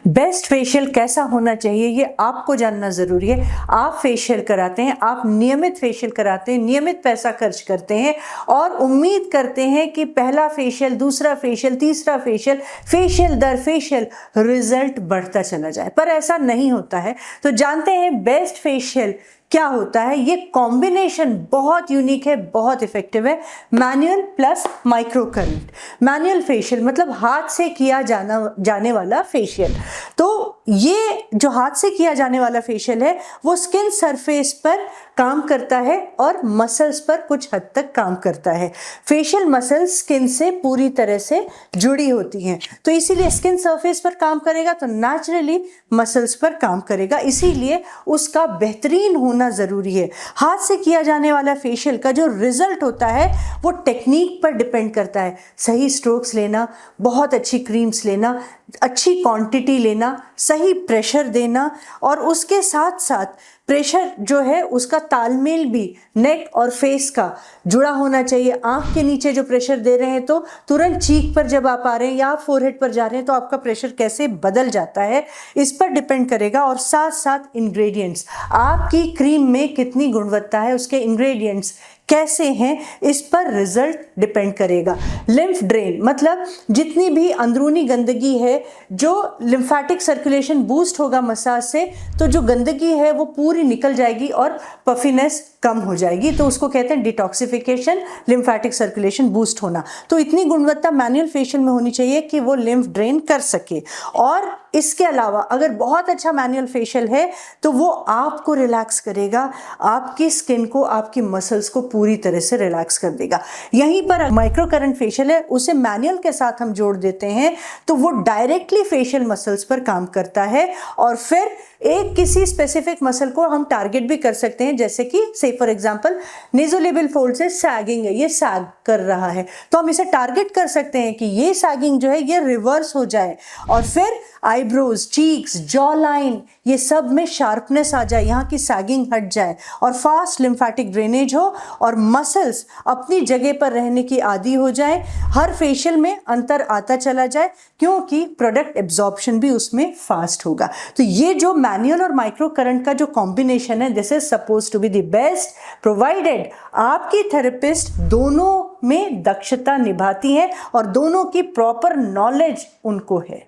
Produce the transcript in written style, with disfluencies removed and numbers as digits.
Best facial कैसा होना चाहिए ये आपको जानना ज़रूरी है। आप फेशियल कराते हैं, आप नियमित फेशियल कराते हैं, नियमित पैसा खर्च करते हैं और उम्मीद करते हैं कि पहला फेशियल, दूसरा फेशियल, तीसरा फेशियल, फेशियल दर फेशियल रिजल्ट बढ़ता चला जाए, पर ऐसा नहीं होता है। तो जानते हैं बेस्ट फेशियल क्या होता है। ये कॉम्बिनेशन बहुत यूनिक है, बहुत इफेक्टिव है। Manual plus micro current. Manual facial मतलब हाथ से किया जाने वाला फेशियल। तो ये जो हाथ से किया जाने वाला फेशियल है वो स्किन सरफेस पर काम करता है और मसल्स पर कुछ हद तक काम करता है। फेशियल मसल्स स्किन से पूरी तरह से जुड़ी होती हैं, तो इसीलिए स्किन सरफेस पर काम करेगा तो नेचुरली मसल्स पर काम करेगा, इसीलिए उसका बेहतरीन होना ज़रूरी है। हाथ से किया जाने वाला फेशियल का जो रिजल्ट होता है वो टेक्निक पर डिपेंड करता है। सही स्ट्रोक्स लेना, बहुत अच्छी क्रीम्स लेना, अच्छी क्वांटिटी लेना, सही प्रेशर देना और उसके साथ साथ प्रेशर जो है उसका तालमेल भी नेक और फेस का जुड़ा होना चाहिए। आंख के नीचे जो प्रेशर दे रहे हैं तो तुरंत चीक पर जब आप आ रहे हैं या आप फोरहेड पर जा रहे हैं तो आपका प्रेशर कैसे बदल जाता है, इस पर डिपेंड करेगा। और साथ साथ इंग्रेडिएंट्स, आपकी क्रीम में कितनी गुणवत्ता है, उसके इंग्रेडिएंट्स कैसे हैं, इस पर रिजल्ट डिपेंड करेगा। लिम्फ ड्रेन मतलब जितनी भी अंदरूनी गंदगी है, जो लिम्फेटिक सर्कुलेशन बूस्ट होगा मसाज से, तो जो गंदगी है वो पूरी निकल जाएगी और पफिनेस कम हो जाएगी, तो उसको कहते हैं डिटॉक्सिफिकेशन, लिम्फेटिक सर्कुलेशन बूस्ट होना। तो इतनी गुणवत्ता मैनुअल फेशियल में होनी चाहिए कि वो लिम्फ ड्रेन कर सके। और इसके अलावा अगर बहुत अच्छा मैनुअल फेशियल है तो वो आपको रिलैक्स करेगा, आपकी स्किन को, आपकी मसल्स को पूरी तरह से रिलैक्स कर देगा। यहीं पर माइक्रो करंट फेशियल है, उसे मैनुअल के साथ हम जोड़ देते हैं तो वो डायरेक्टली फेशियल मसल्स पर काम करता है और फिर एक किसी स्पेसिफिक मसल को हम टारगेट भी कर सकते हैं, जैसे कि से फॉर एग्जांपल नेज़ोलेबियल फोल्ड से सैगिंग है, ये सैग कर रहा है, तो हम इसे टारगेट कर सकते हैं कि ये सैगिंग जो है ये रिवर्स हो जाए और फिर आईब्रोज, चीक्स, जॉ लाइन, ये सब में शार्पनेस आ जाए, यहाँ की सैगिंग हट जाए और फास्ट लिम्फेटिक ड्रेनेज हो और मसल्स अपनी जगह पर रहने की आदी हो जाए। हर फेशियल में अंतर आता चला जाए क्योंकि प्रोडक्ट एब्जॉर्प्शन भी उसमें फास्ट होगा। तो ये जो मैनुअल और माइक्रो करंट का जो कॉम्बिनेशन है, this is suppose to be the best, provided आपकी थेरेपिस्ट दोनों में दक्षता निभाती है और दोनों की प्रॉपर नॉलेज उनको है।